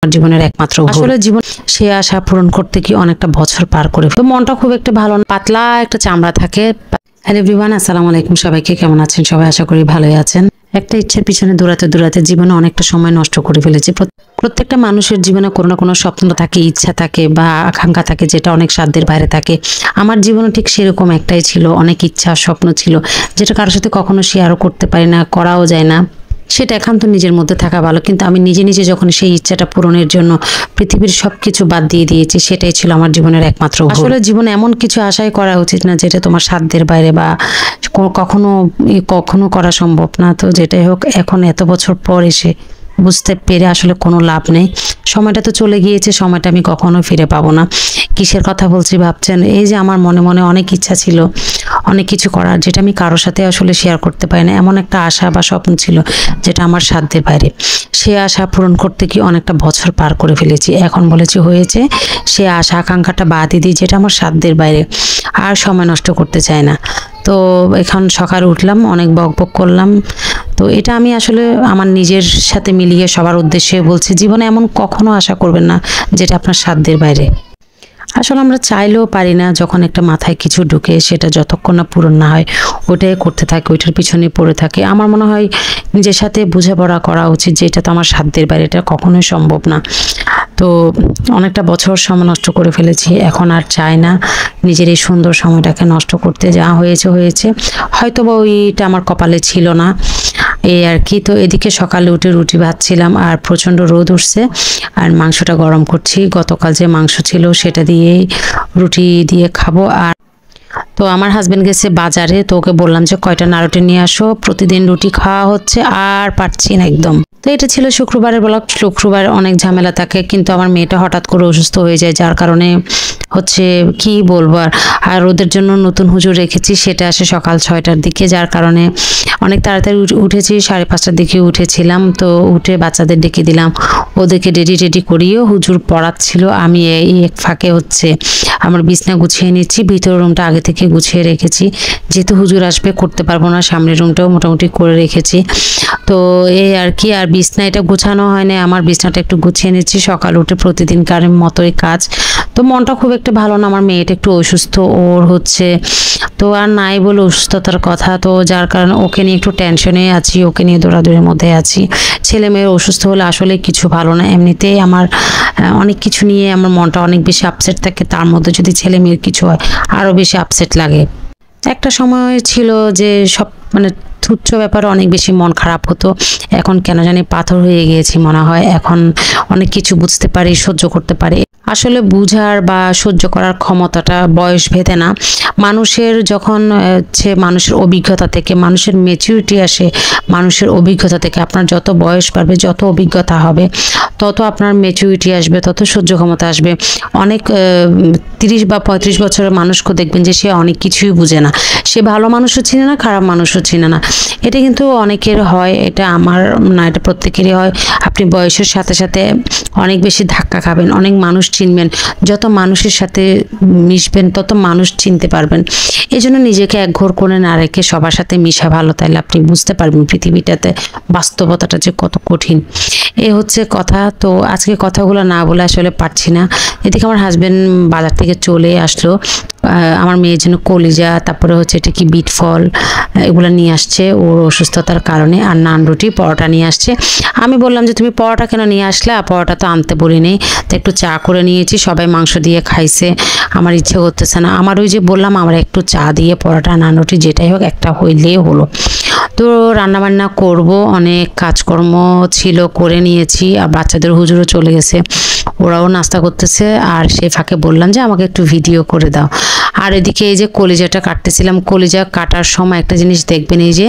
আমার জীবনের একমাত্র আসলে জীবন সে আশা পূরণ করতে কি অনেকটা বছর পার করে তো মনটা খুব একটা ভালো না, পাতলা একটা চামড়া থাকে। হ্যালো এভরিওয়ান, আসসালামু আলাইকুম। সবাইকে কেমন আছেন? সবাই আশা করি ভালোই আছেন। একটা ইচ্ছার পিছনে দৌড়াতে দৌড়াতে জীবনে অনেকটা সময় নষ্ট করে ফেলেছি। প্রত্যেকটা মানুষের জীবনে কোনো না কোনো স্বপ্ন থাকে, ইচ্ছা থাকে বা আকাঙ্ক্ষা থাকে, যেটা অনেক সাধ্যের বাইরে থাকে। আমার জীবনে ঠিক সেরকম একটাই ছিল, অনেক ইচ্ছা স্বপ্ন ছিল, যেটা কারোর সাথে কখনো শেয়ারও করতে পারি না, করাও যায় না। সেটা একান্ত নিজের মধ্যে থাকা ভালো, কিন্তু আমি নিজে নিজে যখন সেই ইচ্ছাটা পূরণের জন্য পৃথিবীর সবকিছু বাদ দিয়ে দিয়েছি, সেটাই ছিল আমার জীবনের একমাত্র ভুল। আসলে জীবনে এমন কিছু আশাই করা উচিত না যেটা তোমার সাধ্যের বাইরে বা কখনো কখনো করা সম্ভব না। তো যেটাই হোক, এখন এত বছর পর এসে বুঝতে পেরে আসলে কোনো লাভ নেই। সময়টা তো চলে গিয়েছে, সময়টা আমি কখনো ফিরে পাবো না। কিসের কথা বলছি ভাবছেন? এই যে আমার মনে মনে অনেক ইচ্ছা ছিল, অনেক কিছু করার, যেটা আমি কারোর সাথে আসলে শেয়ার করতে পারি না। এমন একটা আশা বা স্বপ্ন ছিল যেটা আমার সাধ্যের বাইরে। সে আশা পূরণ করতে কি অনেকটা বছর পার করে ফেলেছি। এখন বলেছি হয়েছে, সে আশা আকাঙ্ক্ষাটা বাদই দিই, যেটা আমার সাধ্যের বাইরে। আর সময় নষ্ট করতে চাই না। তো এখন সকালে উঠলাম, অনেক বকবক করলাম। তো এটা আমি আসলে আমার নিজের সাথে মিলিয়ে সবার উদ্দেশ্যে বলছি, জীবনে এমন কখনো আশা করবেন না যেটা আপনার সাধ্যের বাইরে। আসলে আমরা চাইলেও পারি না, যখন একটা মাথায় কিছু ঢুকে সেটা যতক্ষণ না পূরণ না হয় ওটাই করতে থাকে, ওইটার পিছনে পড়ে থাকে। আমার মনে হয় নিজের সাথে বোঝাপড়া করা উচিত যে এটা তো আমার সাধ্যের বাইরে, এটা কখনোই সম্ভব না। তো অনেকটা বছর সময় নষ্ট করে ফেলেছি, এখন আর চাই না নিজের এই সুন্দর সময়টাকে নষ্ট করতে। যা হয়েছে হয়েছে, হয়তো বা ওইটা আমার কপালে ছিল না, এই আর কি। তো এদিকে সকালে উঠে রুটি ভাজছিলাম, আর প্রচণ্ড রোদ উঠছে, আর মাংসটা গরম করছি। গতকাল যে মাংস ছিল সেটা দিয়েই রুটি দিয়ে খাবো। আর তো আমার হাজবেন্ড গেছে বাজারে, তো ওকে বললাম যে কয়টা নাড়ুটি নিয়ে আসো, প্রতিদিন রুটি খাওয়া হচ্ছে, আর পারছি না একদম। তো এটা ছিল শুক্রবারের ব্লগ। শুক্রবার অনেক ঝামেলা থাকে, কিন্তু আমার মেয়েটা হঠাৎ করে অসুস্থ হয়ে যায়, যার কারণে হচ্ছে কি বলবো। আর ওদের জন্য নতুন হুজুর রেখেছি, সেটা আসে সকাল 6টার দিকে, যার কারণে অনেক তাড়াতাড়ি উঠেছি। 5:30টার দিকে উঠেছিলাম। তো উঠে বাচ্চাদের ডেকে দিলাম, ওদেরকে রেডি করিয়েও হুজুর পড়াচ্ছিল। আমি এই এক ফাঁকে হচ্ছে আমার বিছনা গুছিয়ে নিচ্ছি। ভিতর রুমটা আগে থেকে গুছিয়ে রেখেছি, যেহেতু হুজুর আসবে করতে পারবো না। সামনের রুমটাও মোটামুটি করে রেখেছি। তো এই আর কি। আর বিছনা এটা গুছানো হয় না, আমার বিছনাটা একটু গুছিয়ে নিচ্ছি। সকাল উঠে প্রতিদিনকার মতোই কাজ। তো মনটা খুব একটা ভালো না, আমার মেয়েটা একটু অসুস্থ, ওর হচ্ছে তো আর নাই বলে অসুস্থতার কথা। তো যার কারণে ওকে নিয়ে একটু টেনশনে আছি, ওকে নিয়ে দৌড়াদৌড়ির মধ্যে আছি। ছেলে মেয়ের অসুস্থ হলে আসলে কিছু ভালো না। এমনিতেই আমার অনেক কিছু নিয়ে আমার মনটা অনেক বেশি আপসেট থাকে, তার মধ্যে যদি ছেলে মেয়ের কিছু হয় আরও বেশি আপসেট লাগে। একটা সময় ছিল যে সব মানে তুচ্ছ ব্যাপারে অনেক বেশি মন খারাপ হতো, এখন কেন জানি পাথর হয়ে গিয়েছি মনে হয়। এখন অনেক কিছু বুঝতে পারি, সহ্য করতে পারি। আসলে বুঝার বা সহ্য করার ক্ষমতাটা বয়স ভেদে না, মানুষের যখন হচ্ছে মানুষের অভিজ্ঞতা থেকে, মানুষের ম্যাচুরিটি আসে মানুষের অভিজ্ঞতা থেকে। আপনার যত বয়স বাড়বে, যত অভিজ্ঞতা হবে, তত আপনার ম্যাচুরিটি আসবে, তত সহ্য ক্ষমতা আসবে। অনেক 30 বা 35 বছরের মানুষকে দেখবেন যে সে অনেক কিছুই বুঝে না, সে ভালো মানুষও চিনে না, খারাপ মানুষও চিনে না। এটা কিন্তু অনেকের হয়, এটা আমার না, এটা প্রত্যেকেরই হয়। আপনি বয়সের সাথে সাথে অনেক বেশি ধাক্কা খাবেন, অনেক মানুষ চিনবেন। যত মানুষের সাথে মিশবেন তত মানুষ চিনতে পারবেন। এই জন্য নিজেকে একঘর করে না রেখে সবার সাথে মিশা ভালো, তাইলে আপনি বুঝতে পারবেন পৃথিবীটাতে বাস্তবতাটা যে কত কঠিন। এই হচ্ছে কথা। তো আজকে কথাগুলো না বলে আসলে পারছি না। এদিকে আমার হাজবেন্ড বাজার থেকে চলে আসলো, আমার মেয়ের জন্য কলিজা, তারপরে হচ্ছে এটা কি বিট ফল, এগুলো নিয়ে আসছে ওর অসুস্থতার কারণে। আর নান রুটি পরোটা নিয়ে আসছে। আমি বললাম যে তুমি পরোটা কেন নিয়ে আসলে, পরোটা তো আনতে বলি নেই। তো একটু চা করে নিয়েছি, সবাই মাংস দিয়ে খাইছে, আমার ইচ্ছে করতেছে না। আমার ওই যে বললাম, আমার একটু চা দিয়ে পরোটা নান রুটি যেটাই হোক একটা হইলেই হলো। তো রান্নাবান্না করব, অনেক কাজকর্ম ছিল, করে নিয়েছি। আর বাচ্চাদের হুজুরও চলে গেছে, ওরাও নাস্তা করতেছে। আর সেই ফাঁকে বললাম যে আমাকে একটু ভিডিও করে দাও। আর এদিকে এই যে কলিজাটা কাটতেছিলাম, কলিজা কাটার সময় একটা জিনিস দেখবেন, এই যে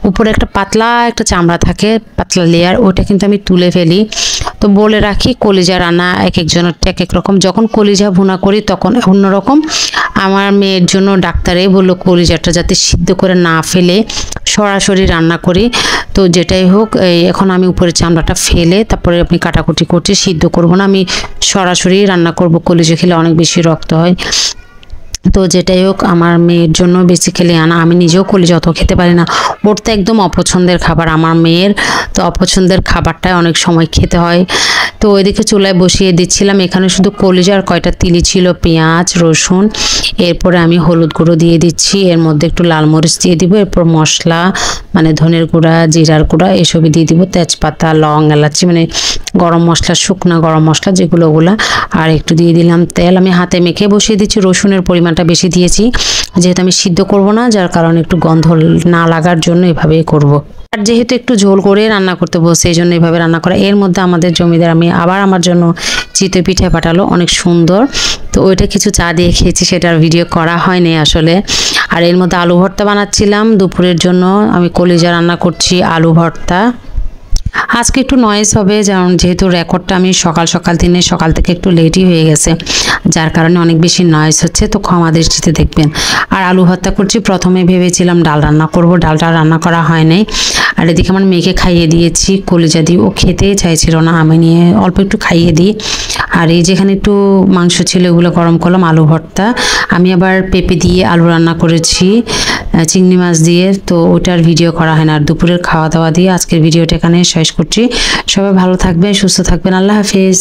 উপরে একটা পাতলা একটা চামড়া থাকে, পাতলা লেয়ার, ওইটা কিন্তু আমি তুলে ফেলি। তো বলে রাখি, কলিজা রান্না এক একজনের এক এক রকম। যখন কলিজা ভুনা করি তখন অন্যরকম। আমার মেয়ের জন্য ডাক্তারে বললো কলিজাটা যাতে সিদ্ধ করে না ফেলে সরাসরি রান্না করি। তো যেটাই হোক, এখন আমি উপরে চামড়াটা ফেলে তারপরে আপনি কাটাকুটি করছি, সিদ্ধ করব না, আমি সরাসরি রান্না করব। কলিজা খেলে অনেক বেশি রক্ত হয়। তো যেটাই হোক আমার মেয়ের জন্য বেসিক্যালি আনা, আমি নিজেও কলিজা অত খেতে পারি না, ওর তো একদম অপছন্দের খাবার আমার মেয়ের, তো অপছন্দের খাবারটাই অনেক সময় খেতে হয়। তো ওইদিকে চুলায় বসিয়ে দিচ্ছিলাম, এখানে শুধু কলিজা আর কয়টা তিলি ছিল, পেঁয়াজ রসুন, এরপরে আমি হলুদ গুঁড়ো দিয়ে দিচ্ছি, এর মধ্যে একটু লাল মরিচ দিয়ে দিব, এরপর মশলা মানে ধনের গুঁড়া জিরার গুঁড়া এসবই দিয়ে দিব, তেজপাতা লং এলাচি মানে গরম মশলা শুকনা গরম মশলা যেগুলো ওগুলা, আর একটু দিয়ে দিলাম তেল। আমি হাতে মেখে বসিয়ে দিচ্ছি, রসুনের পরিমাণটা বেশি দিয়েছি যেহেতু আমি সিদ্ধ করব না, যার কারণে একটু গন্ধ না লাগার জন্য এভাবেই করব। আর যেহেতু একটু ঝোল করে রান্না করতে বসে এই জন্য এইভাবে রান্না করা। এর মধ্যে আমাদের জমিদার আমি আবার আমার জন্য চিতই পিঠে পাঠালো, অনেক সুন্দর, তো ওইটা কিছু চা দিয়ে খেয়েছি, সেটার ভিডিও করা হয়নি আসলে। আর এর মধ্যে আলু ভর্তা বানাচ্ছিলাম দুপুরের জন্য, আমি কলিজা রান্না করছি আলু ভর্তা। আজকে একটু নয়েজ হবে, যেমন যেহেতু রেকর্ডটা আমি সকাল দিনে সকাল থেকে একটু লেটই হয়ে গেছে, যার কারণে অনেক বেশি নয়েজ হচ্ছে, তো ক্ষমা দৃষ্টিতে দেখবেন। আর আলু ভর্তা করছি, প্রথমে ভেবেছিলাম ডাল রান্না করব, ডালটা রান্না করা হয় নাই। আর এদিকে আমার মেয়েকে খাইয়ে দিয়েছি কলিজা দিয়ে, ও খেতেই চাইছিল না, আমি নিয়ে অল্প একটু খাইয়ে দিই। আর এই যেখানে একটু মাংস ছিল ওগুলো গরম করলাম, আলু ভর্তা। আমি আবার পেঁপে দিয়ে আলু রান্না করেছি চিংড়ি মাছ দিয়ে, তো ওটার ভিডিও করা হয় না। আর দুপুরের খাওয়া দাওয়া দিয়ে আজকের ভিডিওটা এখানে শেষ করছি। সবাই ভালো থাকবেন, সুস্থ থাকবেন, আল্লাহ হাফেজ।